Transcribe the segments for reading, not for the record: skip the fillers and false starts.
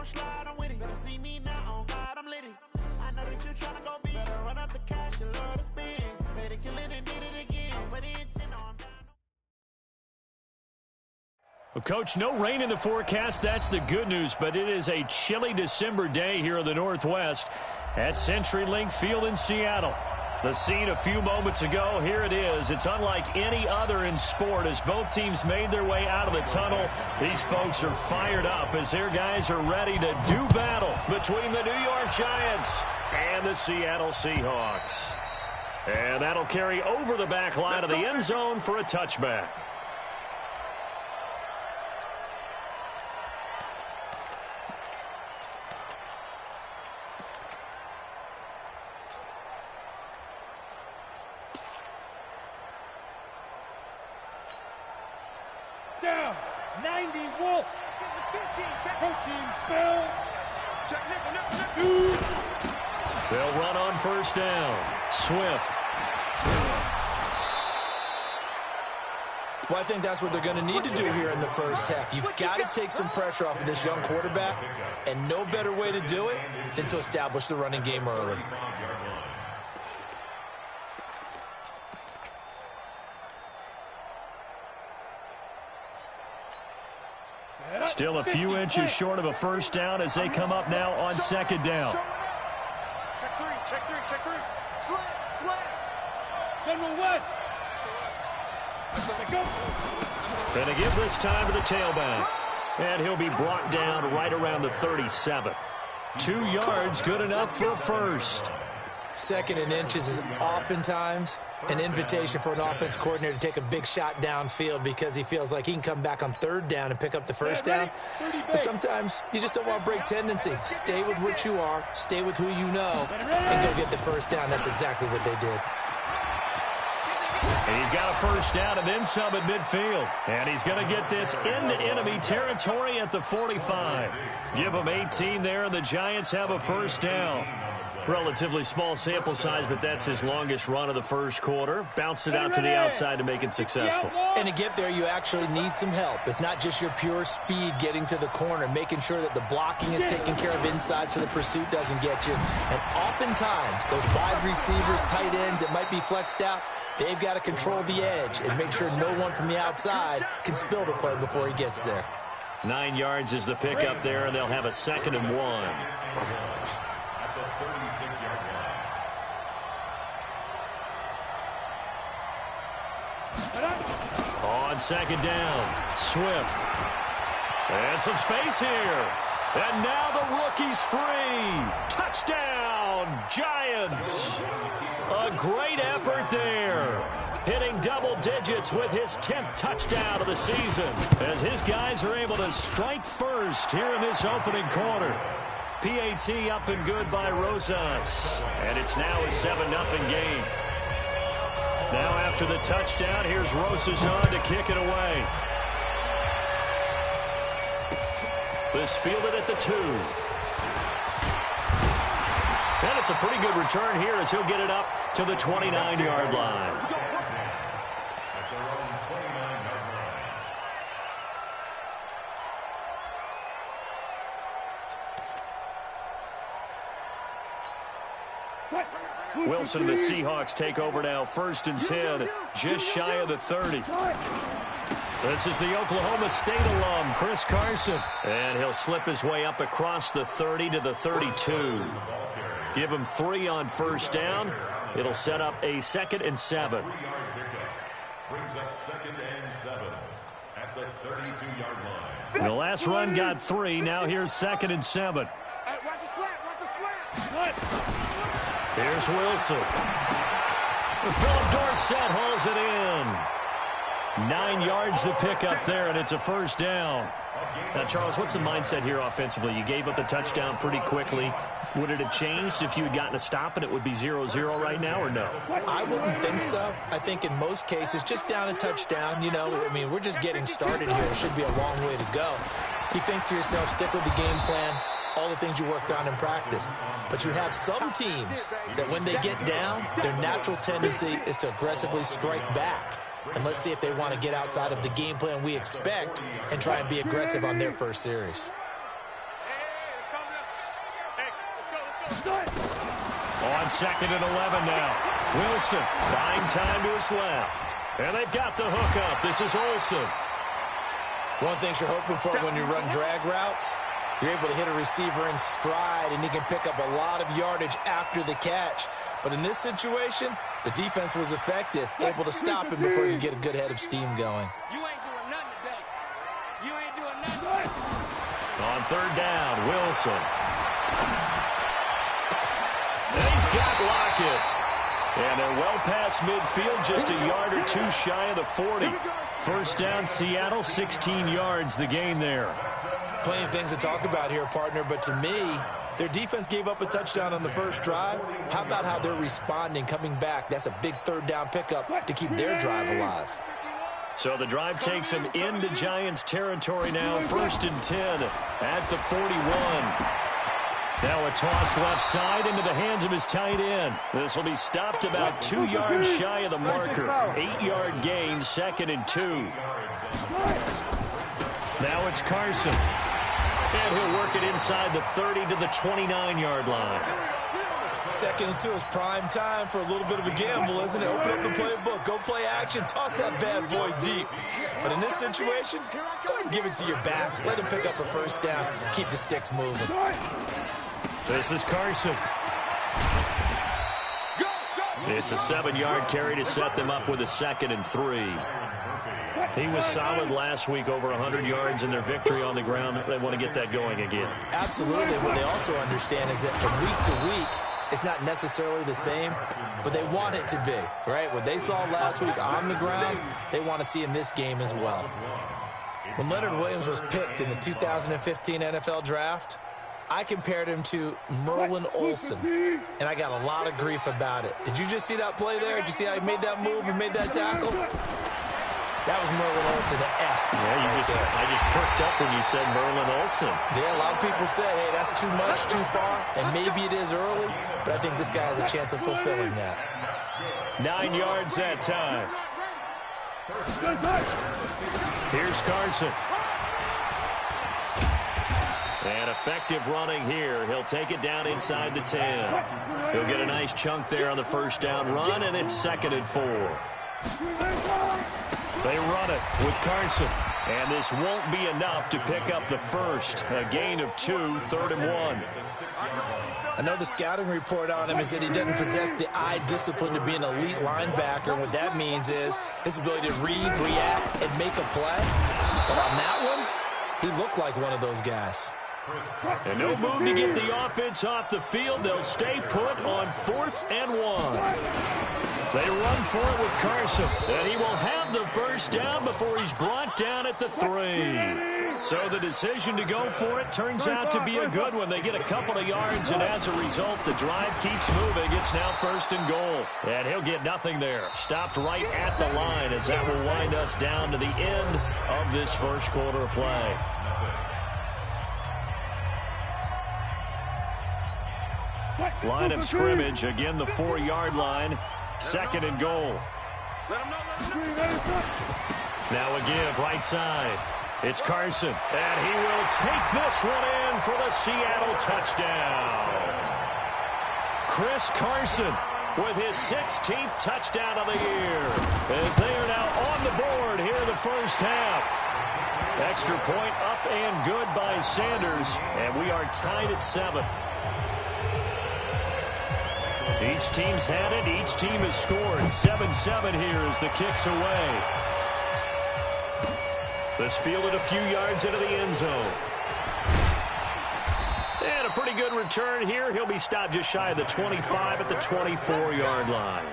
don't slide, I'm with it. Better see me now, oh God, I'm litty. I know that you're trying to go big. Better run up the cash, you love to spend. Better kill it and did it again. But it's in on down. Well, Coach, no rain in the forecast. That's the good news, but it is a chilly December day here in the Northwest at CenturyLink Field in Seattle. The scene a few moments ago, here it is. It's unlike any other in sport as both teams made their way out of the tunnel. These folks are fired up as their guys are ready to do battle between the New York Giants and the Seattle Seahawks. And that'll carry over the back line of the end zone for a touchback. Down, 90 Wolf. 15, check. Protein spell. Check, nickel. They'll run on first down. Swift. Well, I think that's what they're going to need to do here in the first half. You've got to take some pressure off of this young quarterback, and no better way to do it than to establish the running game early. Still a few inches short of a first down as they come up now on second down. Check three. Slant. General West. Going to give this time to the tailback. And he'll be brought down right around the 37. 2 yards, good enough for a first. Second and inches is oftentimes an invitation for an offense coordinator to take a big shot downfield because he feels like he can come back on third down and pick up the first down. But sometimes you just don't want to break tendency. Stay with what you are, stay with who you know, and go get the first down. That's exactly what they did. And he's got a first down and then some at midfield. And he's going to get this into enemy territory at the 45. Give him 18 there, and the Giants have a first down. Relatively small sample size, but that's his longest run of the first quarter. Bounced it out to the outside to make it successful. And to get there, you actually need some help. It's not just your pure speed getting to the corner, making sure that the blocking is taken care of inside so the pursuit doesn't get you. And oftentimes, those wide receivers, tight ends that might be flexed out, they've got to control the edge and make sure no one from the outside can spill the play before he gets there. 9 yards is the pickup there, and they'll have a 2nd and 1. On second down, Swift. And some space here. And now the rookie's free. Touchdown, Giants. A great effort there. Hitting double digits with his 10th touchdown of the season as his guys are able to strike first here in this opening quarter. PAT up and good by Rosas. And it's now a 7-0 game. Now after the touchdown, here's Rosas on to kick it away. This fielded at the 2. And it's a pretty good return here as he'll get it up to the 29-yard line. Wilson and the Seahawks take over now, 1st and 10, just shy of the 30. This is the Oklahoma State alum, Chris Carson. And he'll slip his way up across the 30 to the 32. Give him 3 on first down. It'll set up a 2nd and 7. Brings up 2nd and 7 at the 32-yard line. The last run got 3. Now here's 2nd and 7. Watch the slant. Here's Wilson. Philip Dorsett hauls it in. 9 yards to pick up there, and it's a first down. Now, Charles, what's the mindset here offensively? You gave up the touchdown pretty quickly. Would it have changed if you had gotten a stop and it would be 0-0 right now, or no? I wouldn't think so. I think in most cases, just down a touchdown, you know, I mean, we're just getting started here. It should be a long way to go. You think to yourself, stick with the game plan, all the things you worked on in practice. But you have some teams that when they get down, their natural tendency is to aggressively strike back. And let's see if they want to get outside of the game plan we expect and try and be aggressive on their first series. on 2nd and 11 now. Wilson buying time to his left. And they've got the hook up. This is Olsen. One thing you're hoping for when you run drag routes, you're able to hit a receiver in stride, and he can pick up a lot of yardage after the catch. But in this situation, the defense was effective, able to stop him before he could get a good head of steam going. You ain't doing nothing today. You ain't doing nothing. On 3rd down, Wilson. And he's got Lockett. And they're well past midfield, just a yard or two shy of the 40. 1st down, Seattle, 16 yards the gain there. Plenty of things to talk about here, partner, but to me, their defense gave up a touchdown on the first drive. How about how they're responding, coming back? That's a big 3rd down pickup to keep their drive alive. So the drive takes them into Giants territory now, 1st and 10 at the 41. Now a toss left side into the hands of his tight end. This will be stopped about 2 yards shy of the marker. 8-yard gain, 2nd and 2. Now it's Carson. And he'll work it inside the 30 to the 29-yard line. 2nd and 2 is prime time for a little bit of a gamble, isn't it? Open up the playbook, go play action, toss that bad boy deep. But in this situation, go ahead and give it to your back. Let him pick up a 1st down, keep the sticks moving. This is Carson. It's a 7-yard carry to set them up with a 2nd and 3. He was solid last week, over 100 yards in their victory on the ground. They want to get that going again. Absolutely. What they also understand is that from week to week, it's not necessarily the same, but they want it to be, right? What they saw last week on the ground, they want to see in this game as well. When Leonard Williams was picked in the 2015 NFL Draft, I compared him to Merlin Olsen, and I got a lot of grief about it. Did you just see that play there? Did you see how he made that move and made that tackle? That was Merlin Olsen-esque. Yeah, I just perked up when you said Merlin Olsen. Yeah, a lot of people say, hey, that's too much, too far, and maybe it is early, but I think this guy has a chance of fulfilling that. 9 yards that time. Here's Carson. And effective running here. He'll take it down inside the 10. He'll get a nice chunk there on the 1st down run, and it's 2nd and 4. They run it with Carson. And this won't be enough to pick up the 1st. A gain of 2, 3rd and 1. I know the scouting report on him is that he doesn't possess the eye discipline to be an elite linebacker. And what that means is his ability to read, react, and make a play. But on that one, he looked like one of those guys. And no move to get the offense off the field. They'll stay put on 4th and 1. They run for it with Carson. And he will have the 1st down before he's brought down at the 3. So the decision to go for it turns out to be a good one. They get a couple of yards, and as a result, the drive keeps moving. It's now 1st and goal. And he'll get nothing there. Stopped right at the line, as that will wind us down to the end of this 1st quarter of play. Line of scrimmage, again the 4-yard line, 2nd and goal. Now a give, right side. It's Carson, and he will take this one in for the Seattle touchdown. Chris Carson with his 16th touchdown of the year, as they are now on the board here in the 1st half. Extra point up and good by Sanders, and we are tied at 7. Each team's had it. Each team has scored. 7-7 here as the kick's away. This fielded a few yards into the end zone. And a pretty good return here. He'll be stopped just shy of the 25 at the 24-yard line.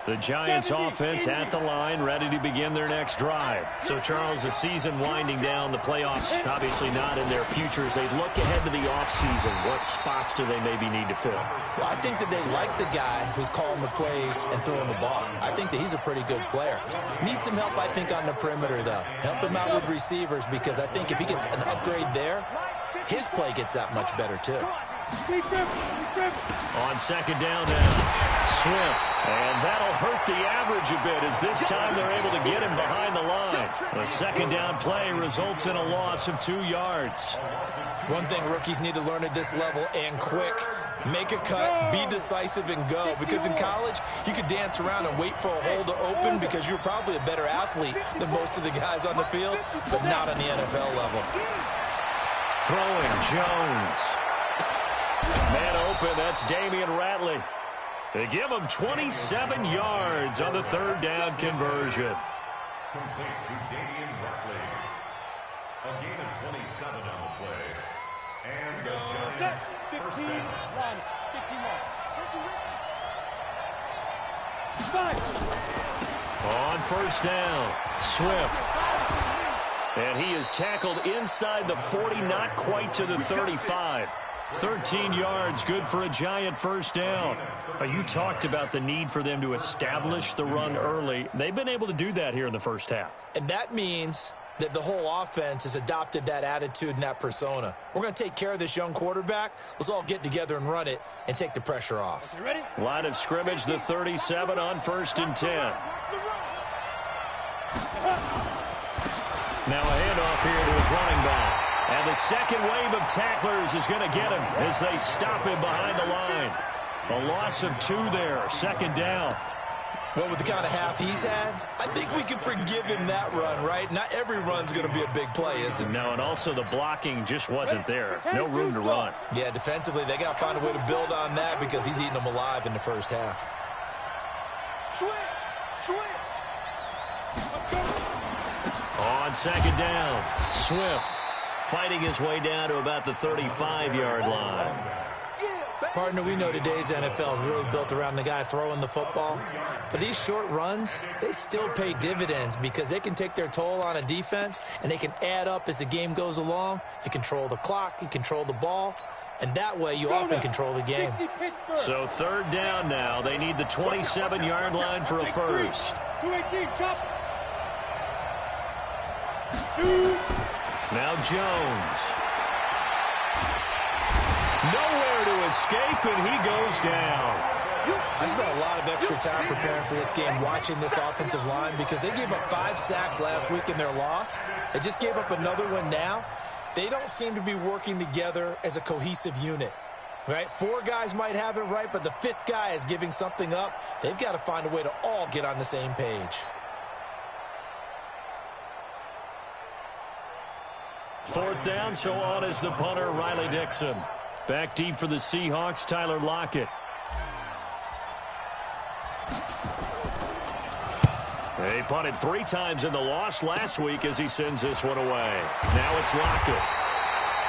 The Giants offense at the line, ready to begin their next drive. So, Charles, the season winding down, the playoffs obviously not in their future. As they look ahead to the offseason, what spots do they maybe need to fill? Well, I think that they like the guy who's calling the plays and throwing the ball. I think that he's a pretty good player. Needs some help, I think, on the perimeter, though. Help him out with receivers, because I think if he gets an upgrade there, his play gets that much better too. On second down now, Swift. And that'll hurt the average a bit as this time they're able to get him behind the line. The second down play results in a loss of 2 yards. One thing rookies need to learn at this level, and quick, make a cut, be decisive, and go. Because in college, you could dance around and wait for a hole to open because you're probably a better athlete than most of the guys on the field, but not on the NFL level. Throwing Jones. Man open, that's Damian Ratley. They give him 27 yards on the third down conversion. Complete to Damian Ratley. A gain of 27 on the play. And the Giants first down. 15 more. On first down, Swift. And he is tackled inside the 40, not quite to the 35. 13 yards, good for a Giant first down. You talked about the need for them to establish the run early. They've been able to do that here in the first half. And that means that the whole offense has adopted that attitude and that persona. We're going to take care of this young quarterback. Let's all get together and run it and take the pressure off. You ready? Line of scrimmage, the 37 on 1st and 10. Now a handoff here to his running back. And the second wave of tacklers is going to get him as they stop him behind the line. A loss of 2 there, second down. Well, with the kind of half he's had, I think we can forgive him that run, right? Not every run's going to be a big play, is it? No, and also the blocking just wasn't there. No room to run. Yeah, defensively, they got to find a way to build on that because he's eating them alive in the first half. Switch. On second down, Swift fighting his way down to about the 35-yard line. Partner, we know today's NFL is really built around the guy throwing the football. But these short runs, they still pay dividends because they can take their toll on a defense and they can add up as the game goes along. You control the clock, you control the ball, and that way you often control the game. So third down now. They need the 27-yard line for a first. 218, chop. Now Jones. Nowhere to escape, and he goes down. I spent a lot of extra time preparing for this game, watching this offensive line, because they gave up 5 sacks last week in their loss. They just gave up another one now. They don't seem to be working together as a cohesive unit, right? 4 guys might have it right, but the 5th guy is giving something up. They've got to find a way to all get on the same page. Fourth down, so on is the punter, Riley Dixon. Back deep for the Seahawks, Tyler Lockett. They punted 3 times in the loss last week as he sends this one away. Now it's Lockett.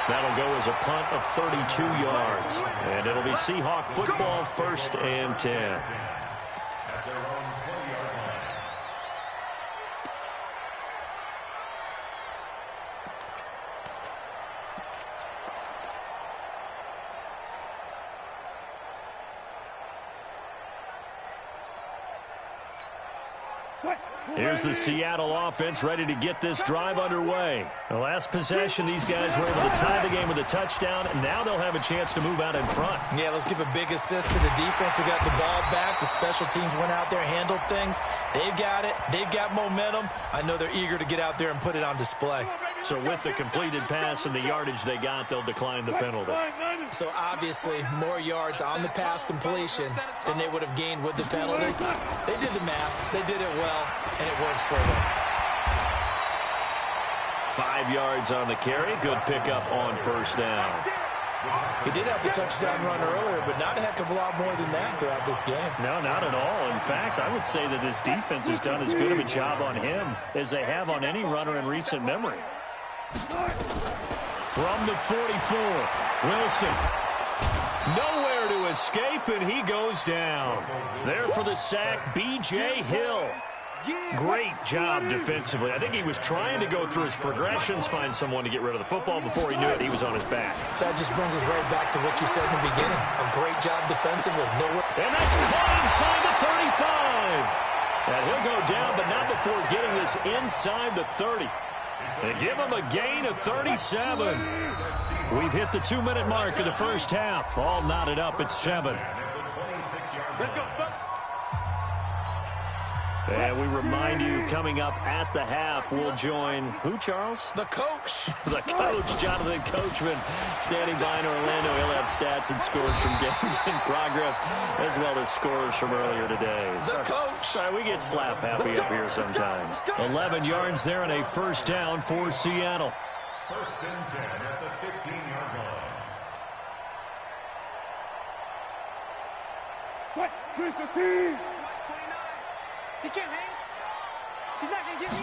That'll go as a punt of 32 yards. And it'll be Seahawk football, 1st and 10. Here's the Seattle offense ready to get this drive underway. The last possession, these guys were able to tie the game with a touchdown, and now they'll have a chance to move out in front. Yeah, let's give a big assist to the defense who got the ball back. The special teams went out there, handled things. They've got it. They've got momentum. I know they're eager to get out there and put it on display. So with the completed pass and the yardage they got, they'll decline the penalty. So obviously more yards on the pass completion than they would have gained with the penalty. They did the math. They did it well, and it works for them. 5 yards on the carry. Good pickup on first down. He did have the touchdown run earlier, but not a heck of a lot more than that throughout this game. No, not at all. In fact, I would say that this defense has done as good of a job on him as they have on any runner in recent memory. From the 44, Wilson. Nowhere to escape, and he goes down. There for the sack, B.J. Hill. Great job defensively. I think he was trying to go through his progressions, find someone to get rid of the football. Before he knew it, he was on his back. So that just brings us right back to what you said in the beginning. A great job defensively. And that's caught inside the 35. And he'll go down, but not before getting this inside the 30. They give him a gain of 37. We've hit the 2-minute mark of the first half. All knotted up at 7. Let's go. And we remind you, coming up at the half, we'll join who, Charles? The coach. The coach, Jonathan Coachman, standing by in Orlando. He'll have stats and scores from games in progress, as well as scores from earlier today. The coach. Sorry, we get slap happy up here sometimes. 11 yards there and a first down for Seattle. First and 10 at the 15-yard line. What? 315. He can't hang. He's not going to get me.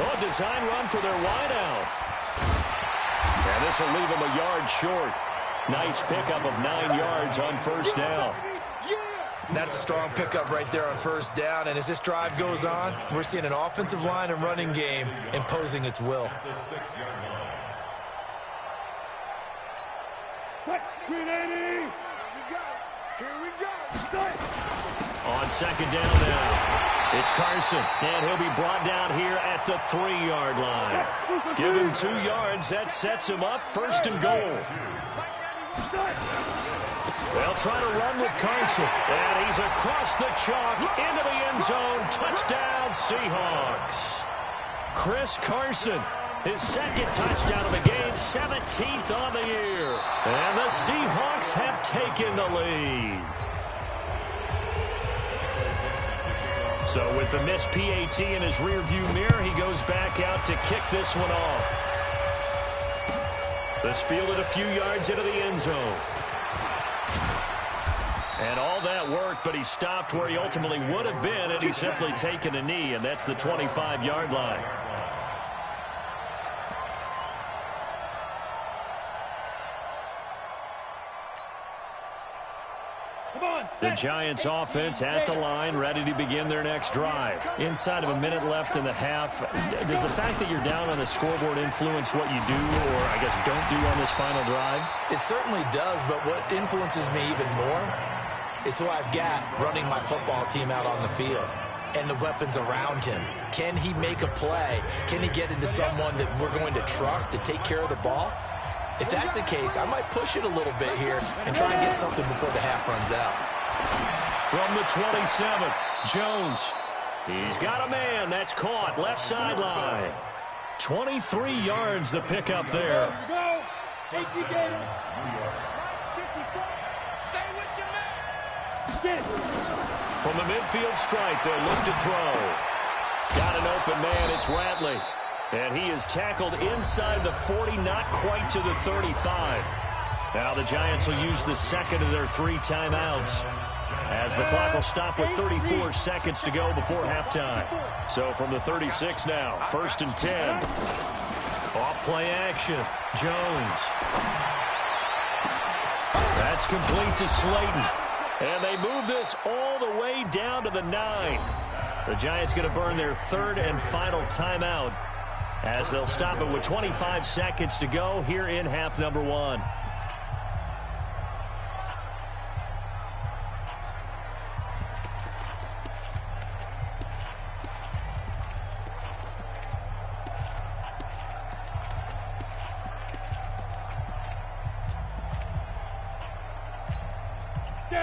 Oh, design run for their wideout. And this will leave him a yard short. Nice pickup of 9 yards on first down. That's a strong pickup right there on first down. And as this drive goes on, we're seeing an offensive line and running game imposing its will. The 6-yard line. What? 380. Here we go. On second down now, it's Carson, and he'll be brought down here at the 3-yard line. Give him 2 yards. That sets him up first and goal. They'll try to run with Carson, and he's across the chalk into the end zone. Touchdown, Seahawks. Chris Carson, his second touchdown of the game, 17th on the year. And the Seahawks have taken the lead. So with the missed PAT in his rearview mirror, he goes back out to kick this one off. This fielded a few yards into the end zone. And all that worked, but he stopped where he ultimately would have been, and he's simply taken a knee, and that's the 25-yard line. The Giants offense at the line, ready to begin their next drive. Inside of a minute left in the half, does the fact that you're down on the scoreboard influence what you do, or I guess don't do on this final drive? It certainly does, but what influences me even more is who I've got running my football team out on the field and the weapons around him. Can he make a play? Can he get into someone that we're going to trust to take care of the ball? If that's the case, I might push it a little bit here and try and get something before the half runs out. From the 27, Jones. He's got a man. That's caught. Left sideline. 23 yards the pickup there. Go. AC Gator. Stay with your man. Get it. From the midfield stripe, they'll look to throw. Got an open man. It's Ratley. And he is tackled inside the 40, not quite to the 35. Now the Giants will use the second of their 3 timeouts, as the clock will stop with 34 seconds to go before halftime. So from the 36 now, first and 10. Off play action. Jones. That's complete to Slayton. And they move this all the way down to the 9. The Giants going to burn their 3rd and final timeout, as they'll stop it with 25 seconds to go here in half number 1.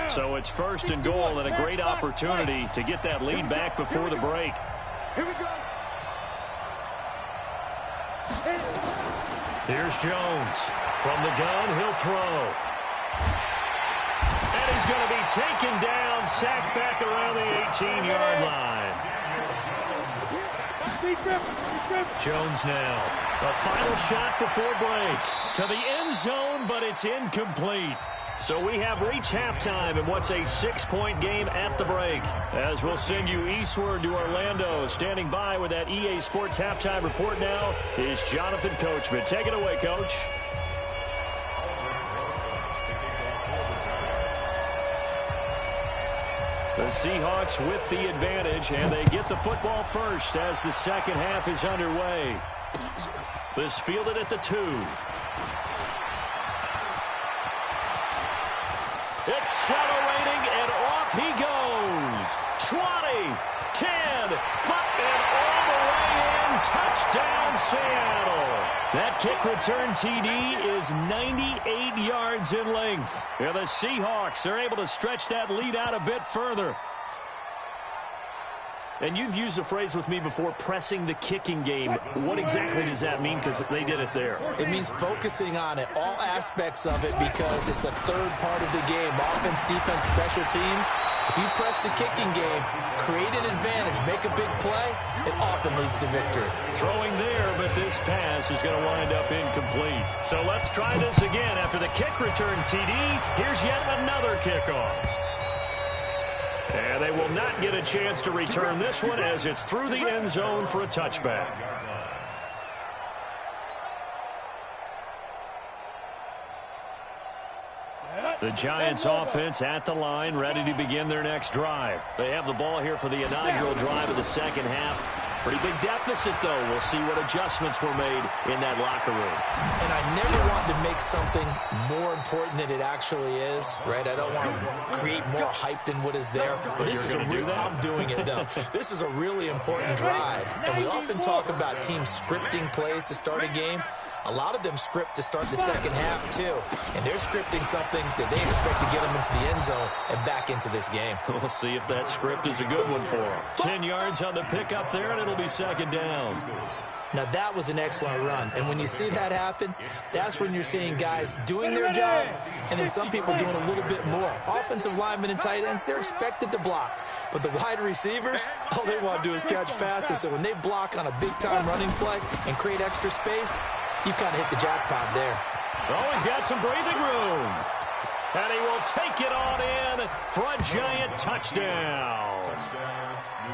So it's first and goal, and a great opportunity to get that lead back before the break. Here we go. Here's Jones. From the gun, he'll throw. And he's going to be taken down, sacked back around the 18-yard line. Jones now. A final shot before break. To the end zone, but it's incomplete. So we have reached halftime in what's a 6-point game at the break, as we'll send you eastward to Orlando. Standing by with that EA Sports halftime report now is Jonathan Coachman. Take it away, Coach. The Seahawks with the advantage, and they get the football first as the second half is underway. This fielded at the 2. Accelerating, and off he goes. 20, 10, 5, and all the way in Seattle. That kick return TD is 98 yards in length. And the Seahawks are able to stretch that lead out a bit further. And you've used the phrase with me before, pressing the kicking game. What exactly does that mean? Because they did it there. It means focusing on it, all aspects of it, because it's the third part of the game. Offense, defense, special teams. If you press the kicking game, create an advantage, make a big play, it often leads to victory. Throwing there, but this pass is going to wind up incomplete. So let's try this again. After the kick return TD, here's yet another kickoff. And they will not get a chance to return this one as it's through the end zone for a touchback. The Giants offense at the line, ready to begin their next drive. They have the ball here for the inaugural drive of the second half. Pretty big deficit, though. We'll see what adjustments were made in that locker room. And I never want to make something more important than it actually is, right? I don't want to create more hype than what is there. But this is a real, I'm doing it, though. This is a really important drive. And we often talk about teams scripting plays to start a game. A lot of them script to start the second half, too. And they're scripting something that they expect to get them into the end zone and back into this game. We'll see if that script is a good one for them. 10 yards on the pickup there, and it'll be second down. Now, that was an excellent run. And when you see that happen, that's when you're seeing guys doing their job and then some people doing a little bit more. Offensive linemen and tight ends, they're expected to block. But the wide receivers, all they want to do is catch passes. So when they block on a big-time running play and create extra space, you've kind of hit the jackpot there. Always got some breathing room. And he will take it on in for a Giant touchdown.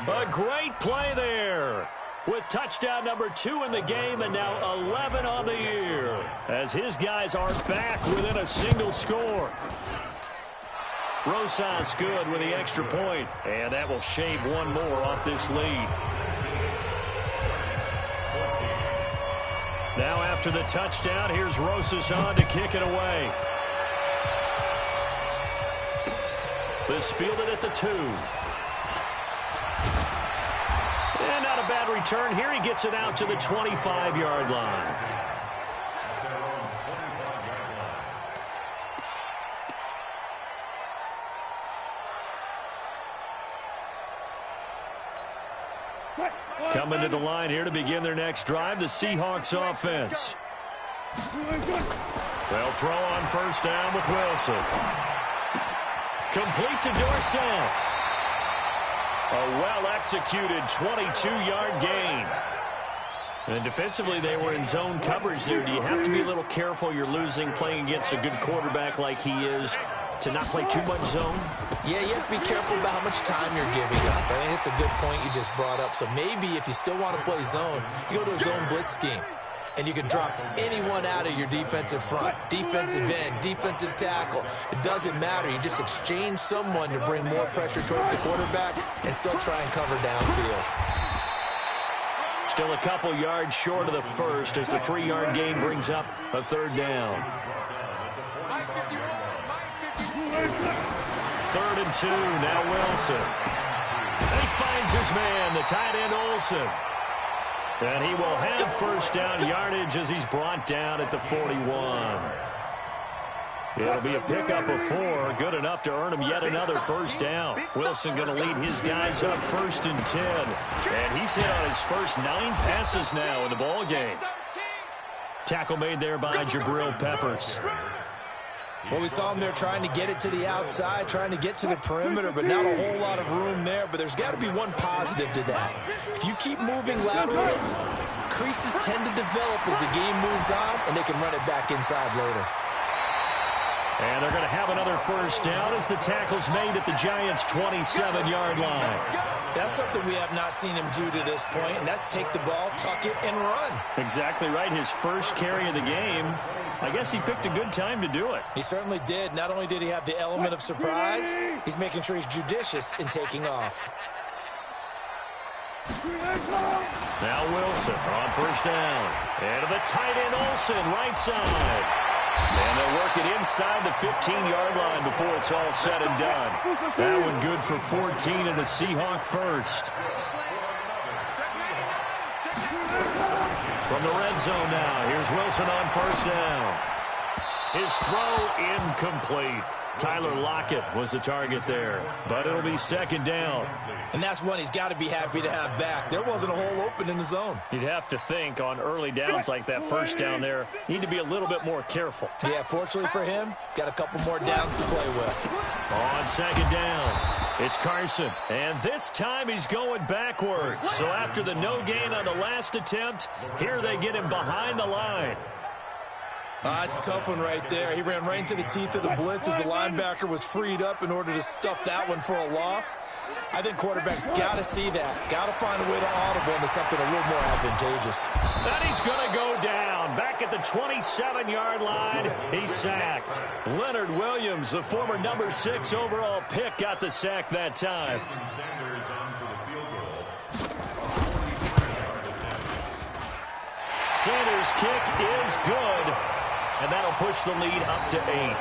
A great play there, with touchdown number 2 in the game and now 11 on the year, as his guys are back within a single score. Rosas good with the extra point, and that will shave one more off this lead. Now after the touchdown, here's Rosas on to kick it away. This fielded at the 2. And not a bad return here. He gets it out to the 25-yard line. Coming to the line here to begin their next drive, the Seahawks offense. They'll throw on first down with Wilson. Complete to Dorsett. A well-executed 22-yard gain. And defensively, they were in zone coverage there. Do you have to be a little careful? You're losing, playing against a good quarterback like he is, to not play too much zone? Yeah, you have to be careful about how much time you're giving up. I think it's a good point you just brought up. So maybe if you still want to play zone, you go to a zone blitz scheme. And you can drop anyone out of your defensive front, defensive end, defensive tackle. It doesn't matter. You just exchange someone to bring more pressure towards the quarterback and still try and cover downfield. Still a couple yards short of the first as the 3-yard gain brings up a third down. 3rd and 2, now Wilson. He finds his man, the tight end Olsen. And he will have first down yardage as he's brought down at the 41. It'll be a pickup of 4, good enough to earn him yet another first down. Wilson going to lead his guys up 1st and 10. And he's hit on his first 9 passes now in the ball game. Tackle made there by Jabril Peppers. Well, we saw him there trying to get it to the outside, trying to get to the perimeter, but not a whole lot of room there. But there's got to be one positive to that. If you keep moving laterally, creases tend to develop as the game moves on, and they can run it back inside later. And they're going to have another first down as the tackle's made at the Giants' 27-yard line. That's something we have not seen him do to this point, and that's take the ball, tuck it, and run. Exactly right. His first carry of the game. I guess he picked a good time to do it. He certainly did. Not only did he have the element of surprise, he's making sure he's judicious in taking off. Now Wilson on first down. And to the tight end Olsen, right side. And they'll work it inside the 15-yard line before it's all said and done. That one good for 14 and a Seahawk first. From From the red zone now, here's Wilson on first down. His throw incomplete. Tyler Lockett was the target there, but it'll be second down. And that's one he's got to be happy to have back. There wasn't a hole open in the zone. You'd have to think on early downs like that first down there, need to be a little bit more careful. Yeah, fortunately for him, got a couple more downs to play with. On second down, it's Carson. And this time he's going backwards. So after the no gain on the last attempt, here they get him behind the line. It's a tough one right there. He ran right into the teeth of the blitz as the linebacker was freed up in order to stuff that one for a loss. I think quarterbacks got to see that. Got to find a way to audible into something a little more advantageous. And he's going to go down. Back at the 27-yard line, he's sacked. Leonard Williams, the former number 6 overall pick, got the sack that time. Sanders' kick is good, and that'll push the lead up to 8.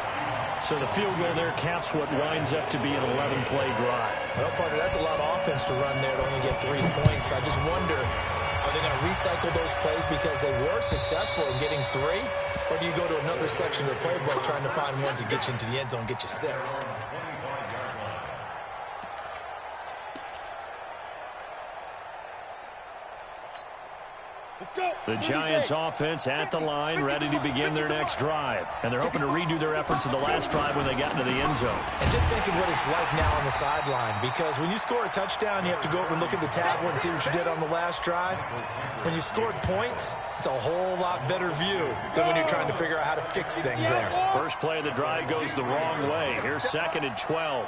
So the field goal there counts what winds up to be an 11-play drive. Well, partner, that's a lot of offense to run there to only get 3 points. I just wonder, are they going to recycle those plays because they were successful in getting 3? Or do you go to another section of the playbook trying to find ones that get you into the end zone, get you 6? The Giants offense at the line, ready to begin their next drive. And they're hoping to redo their efforts in the last drive when they got into the end zone. And just think of what it's like now on the sideline, because when you score a touchdown, you have to go over and look at the tablet and see what you did on the last drive. When you scored points, it's a whole lot better view than when you're trying to figure out how to fix things there. First play of the drive goes the wrong way. Here's 2nd and 12.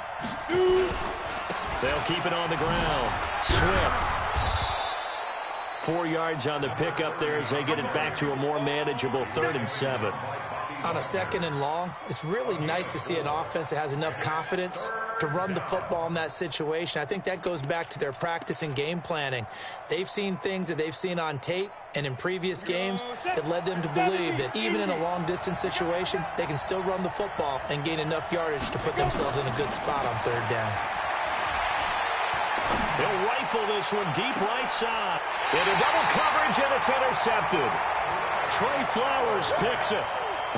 They'll keep it on the ground. Swift. 4 yards on the pickup there as they get it back to a more manageable 3rd and 7. On a 2nd and long, it's really nice to see an offense that has enough confidence to run the football in that situation. I think that goes back to their practice and game planning. They've seen things that they've seen on tape and in previous games that led them to believe that even in a long-distance situation, they can still run the football and gain enough yardage to put themselves in a good spot on 3rd down. He'll rifle this one deep right side. Into double coverage, and it's intercepted. Trey Flowers picks it.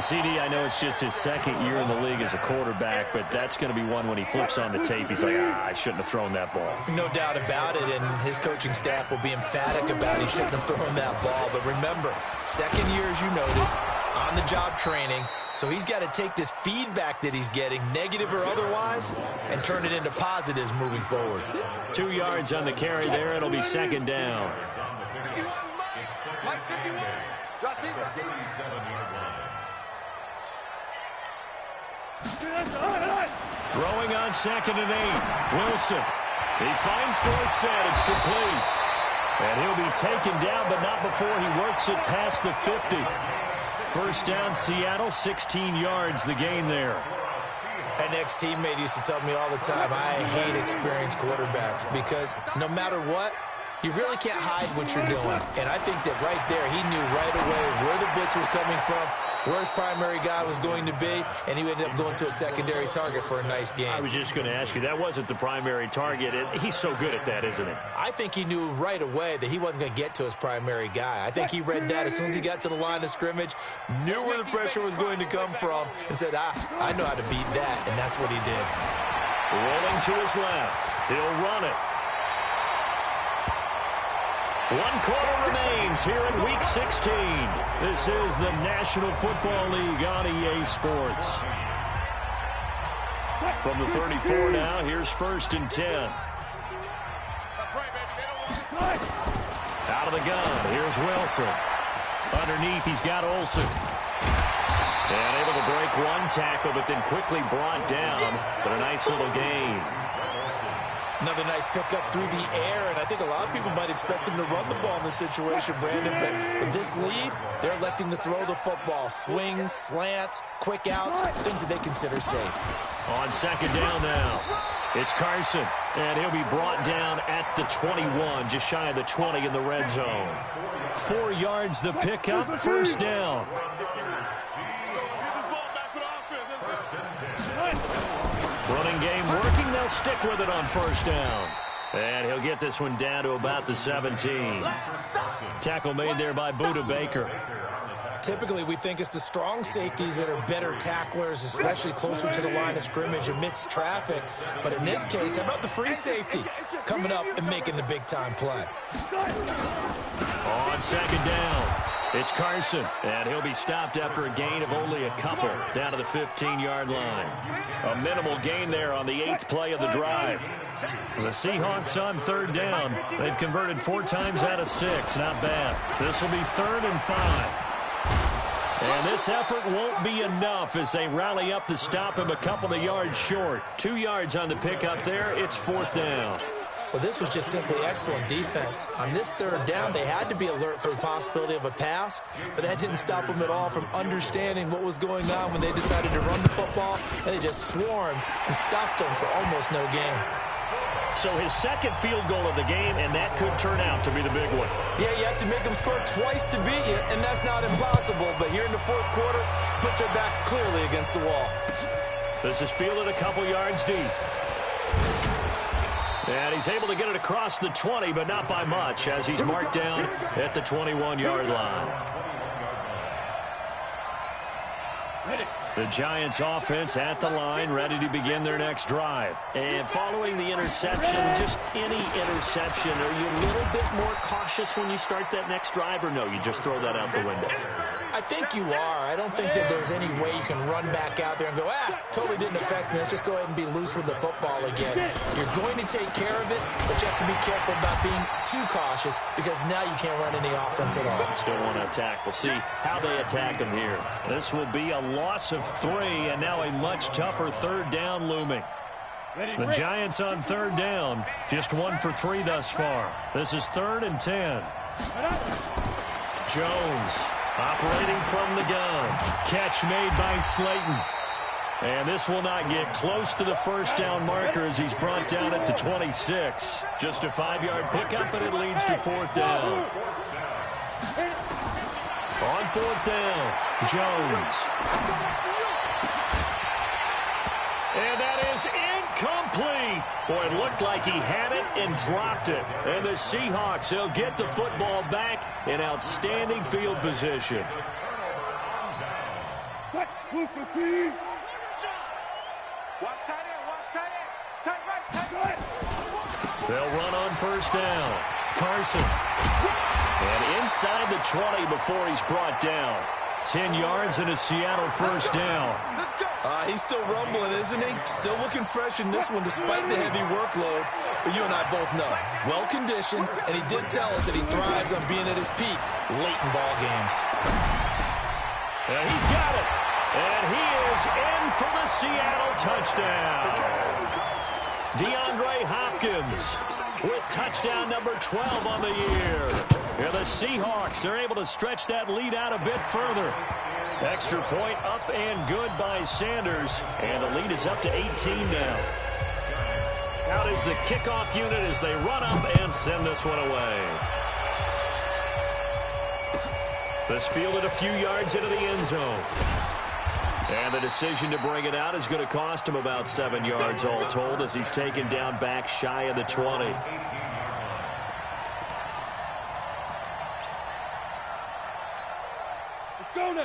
CD, I know it's just his 2nd year in the league as a quarterback, but that's going to be one when he flips on the tape. He's like, I shouldn't have thrown that ball. No doubt about it, and his coaching staff will be emphatic about he shouldn't have thrown that ball. But remember, 2nd year, as you noted, on-the-job training. So he's got to take this feedback that he's getting, negative or otherwise, and turn it into positives moving forward. 2 yards on the carry there. It'll be 2nd down. 51, Mike, 51. Drop deep, drop deep. Throwing on 2nd and 8. Wilson. He finds Dorsett. It's complete. And he'll be taken down, but not before he works it past the 50. First down, Seattle, 16 yards the gain there. An ex-teammate used to tell me all the time, I hate experienced quarterbacks because no matter what, you really can't hide what you're doing. And I think that right there, he knew right away where the blitz was coming from, where his primary guy was going to be, and he ended up going to a secondary target for a nice game. I was just going to ask you, that wasn't the primary target. He's so good at that, isn't he? I think he knew right away that he wasn't going to get to his primary guy. I think he read that as soon as he got to the line of scrimmage, knew where the pressure was going to come from, and said, I know how to beat that, and that's what he did. Rolling to his left. He'll run it. 1 quarter remains here in Week 16. This is the National Football League on EA Sports. From the 34 now, here's 1st and 10. Out of the gun, here's Wilson. Underneath, he's got Olsen. And able to break 1 tackle, but then quickly brought down. But a nice little gain. Another nice pickup through the air, and I think a lot of people might expect him to run the ball in this situation, Brandon, but with this lead, they're electing to throw the football. Swings, slants, quick outs, things that they consider safe. On 2nd down now, it's Carson, and he'll be brought down at the 21, just shy of the 20 in the red zone. 4 yards the pickup, 1st down. Running game working, they'll stick with it on 1st down. And he'll get this one down to about the 17. Tackle made there by Buda Baker. Typically, we think it's the strong safeties that are better tacklers, especially closer to the line of scrimmage amidst traffic. But in this case, how about the free safety coming up and making the big-time play? On second down, it's Carson, and he'll be stopped after a gain of only a couple down to the 15-yard line. A minimal gain there on the 8th play of the drive. The Seahawks on third down. They've converted 4 times out of 6. Not bad. This will be 3rd and 5. And this effort won't be enough as they rally up to stop him a couple of yards short. 2 yards on the pickup there. It's 4th down. Well, this was just simply excellent defense. On this 3rd down, they had to be alert for the possibility of a pass, but that didn't stop them at all from understanding what was going on when they decided to run the football, and they just swarmed and stopped them for almost no gain. So his second field goal of the game, and that could turn out to be the big one. Yeah, you have to make them score twice to beat you, and that's not impossible. But here in the 4th quarter, puts their backs clearly against the wall. This is fielded a couple yards deep. And he's able to get it across the 20, but not by much, as he's marked down at the 21-yard line. The Giants offense at the line, ready to begin their next drive. And following the interception, just any interception, are you a little bit more cautious when you start that next drive, or no, you just throw that out the window? I think you are. I don't think that there's any way you can run back out there and go, totally didn't affect me. Let's just go ahead and be loose with the football again. You're going to take care of it, but you have to be careful about being too cautious because now you can't run any offense at all. Still want to attack. We'll see how they attack him here. This will be a loss of 3, and now a much tougher 3rd down looming. The Giants on 3rd down, just 1 for 3 thus far. This is 3rd and 10. Jones operating from the gun. Catch made by Slayton. And this will not get close to the 1st down marker as he's brought down at the 26. Just a 5-yard pickup, and it leads to 4th down. On 4th down, Jones. And that is incomplete. Boy, it looked like he had it and dropped it. And the Seahawks, they'll get the football back in outstanding field position. Watch tight end, watch tight end. Tight right, tight right. They'll run on 1st down. Carson. And inside the 20 before he's brought down. 10 yards and a Seattle 1st down. He's still rumbling, isn't he? Still looking fresh in this one despite the heavy workload. But you and I both know, well-conditioned, and he did tell us that he thrives on being at his peak late in ball games. And he's got it. And he is in for the Seattle touchdown. DeAndre Hopkins with touchdown number 12 on the year. And the Seahawks are able to stretch that lead out a bit further. Extra point up and good by Sanders. And the lead is up to 18 now. Out is the kickoff unit as they run up and send this one away. This fielded a few yards into the end zone. And the decision to bring it out is going to cost him about 7 yards all told as he's taken down back shy of the 20.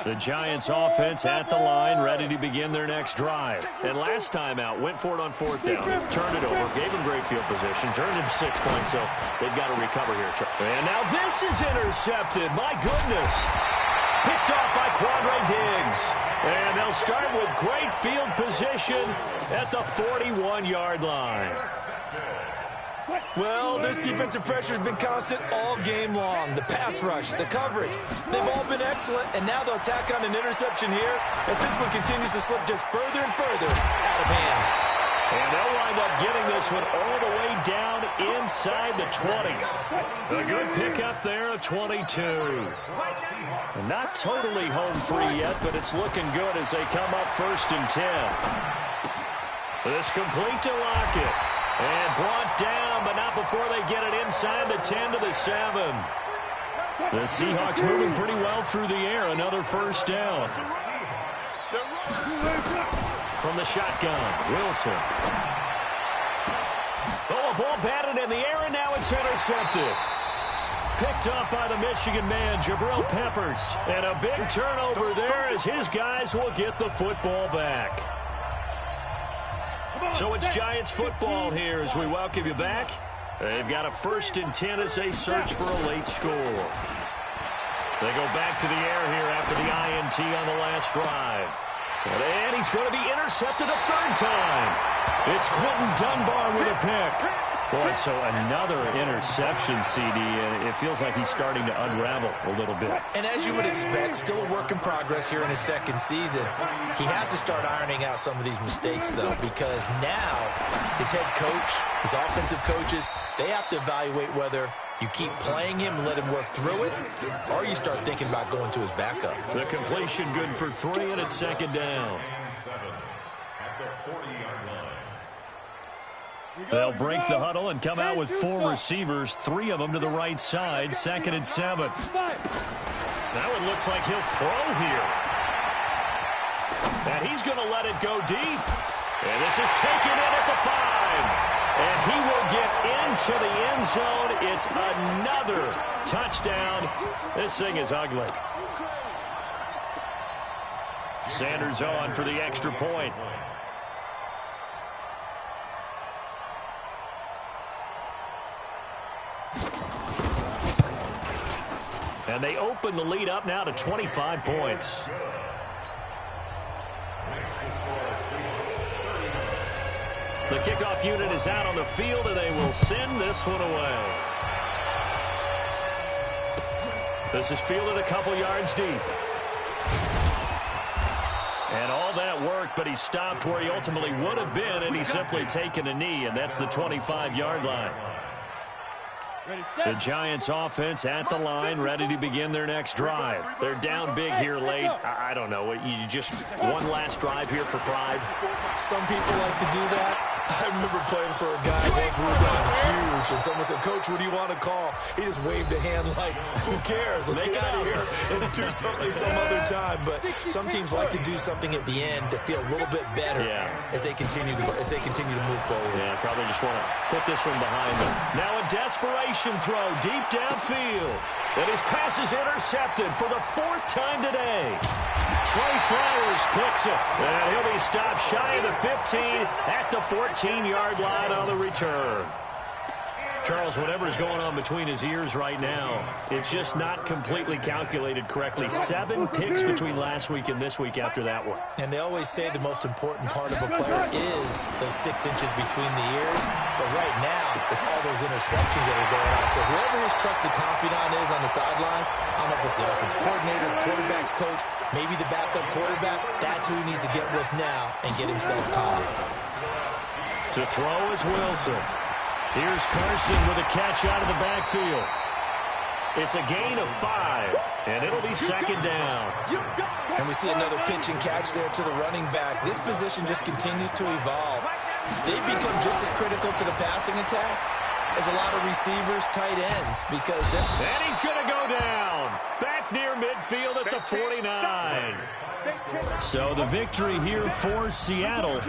The Giants offense at the line, ready to begin their next drive. And last time out, went for it on 4th down. Turned it over, gave him great field position, turned it 6 points, so they've got to recover here. And now this is intercepted. My goodness. Picked off by Quandre Diggs. And they'll start with great field position at the 41-yard line. Well, this defensive pressure has been constant all game long. The pass rush, the coverage, they've all been excellent, and now they'll tack on an interception here as this one continues to slip just further and further out of hand. And they'll wind up getting this one all the way down inside the 20. A good pickup there at 22. Not totally home free yet, but it's looking good as they come up 1st and 10. This complete to Lockett. And brought down, but not before they get it inside the 10 to the 7. The Seahawks moving pretty well through the air. Another 1st down. From the shotgun, Wilson. Oh, a ball batted in the air, and now it's intercepted. picked up by the Michigan man, Jabril Peppers. And a big turnover there as his guys will get the football back. So it's Giants football here as we welcome you back. They've got a 1st and 10 as they search for a late score. They go back to the air here after the INT on the last drive. And he's going to be intercepted a 3rd time. It's Quentin Dunbar with a pick. Boy, so another interception, CD, and it feels like he's starting to unravel a little bit. And as you would expect, still a work in progress here in his 2nd season. He has to start ironing out some of these mistakes, though, because now his head coach, his offensive coaches, they have to evaluate whether you keep playing him and let him work through it, or you start thinking about going to his backup. The completion good for 3, and it's 2nd down. They'll break the huddle and come out with 4 receivers, 3 of them to the right side, 2nd and 7. Now it looks like he'll throw here. And he's going to let it go deep. And this is taken in at the 5. And he will get into the end zone. It's another touchdown. This thing is ugly. Sanders on for the extra point. And they open the lead up now to 25 points. The kickoff unit is out on the field, and they will send this one away. This is fielded a couple yards deep. And all that work, but he stopped where he ultimately would have been, and he's simply taken a knee, and that's the 25-yard line. The Giants offense at the line, ready to begin their next drive. They're down big here late. I don't know. You just one last drive here for pride. Some people like to do that. I remember playing for a guy once we were down huge, and someone said, "Coach, what do you want to call?" He just waved a hand like, "Who cares? Let's get out of here and do something some other time." But some teams like to do something at the end to feel a little bit better as they continue to move forward. Yeah, probably just want to put this one behind them. Now a desperation throw deep downfield. And his pass is intercepted for the 4th time today. Trey Flowers picks it. And he'll be stopped shy of the 15 at the 14-yard line on the return. Charles, whatever's going on between his ears right now, it's just not completely calculated correctly. 7 picks between last week and this week after that one. And they always say the most important part of a player is those 6 inches between the ears. But right now, it's all those interceptions that are going on. So whoever his trusted confidant is on the sidelines, I don't know if it's the offense coordinator, the quarterback's coach, maybe the backup quarterback, that's who he needs to get with now and get himself calm. To throw is Wilson. Here's Carson with a catch out of the backfield. It's a gain of 5, and it'll be 2nd down. And we see another pitch and catch there to the running back. This position just continues to evolve. They've become just as critical to the passing attack as a lot of receivers, tight ends, because they're... And he's going to go down. Back near midfield at the 49. So the victory here for Seattle.